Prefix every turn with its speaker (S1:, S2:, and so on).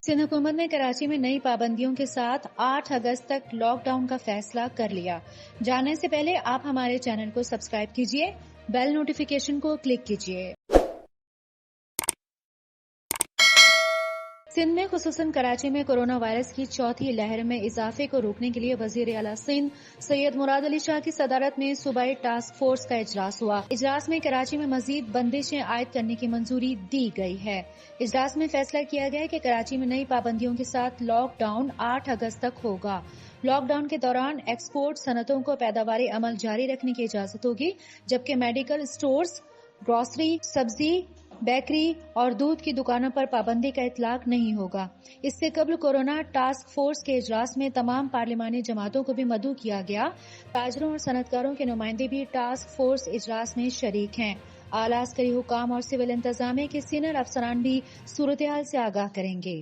S1: सिंध हुकूमत ने कराची में नई पाबंदियों के साथ 8 अगस्त तक लॉकडाउन का फैसला कर लिया। जानने से पहले आप हमारे चैनल को सब्सक्राइब कीजिए, बेल नोटिफिकेशन को क्लिक कीजिए। सिंध में खुसूसन कराची में कोरोना वायरस की चौथी लहर में इजाफे को रोकने के लिए वजीर आला सिंध सैयद मुराद अली शाह की सदारत में सूबाई टास्क फोर्स का इजलास हुआ। इजलास में कराची में मजीद बंदिशें आयद करने की मंजूरी दी गई है। इजलास में फैसला किया गया कि कराची में नई पाबंदियों के साथ लॉकडाउन 8 अगस्त तक होगा। लॉकडाउन के दौरान एक्सपोर्ट सनतों को पैदावारी अमल जारी रखने की इजाजत होगी, जबकि मेडिकल स्टोर्स, ग्रोसरी, सब्जी, बेकरी और दूध की दुकानों पर पाबंदी का इतलाक नहीं होगा। इससे कबल कोरोना टास्क फोर्स के इजलास में तमाम पार्लिमानी जमातों को भी मदऊ किया गया। ताजरों और सनतकारों के नुमाइंदे भी टास्क फोर्स इजलास में शरीक हैं। आला अस्करी हुकाम और सिविल इंतजामिया के सीनियर अफसरान भी सूरत हाल से आगाह करेंगे।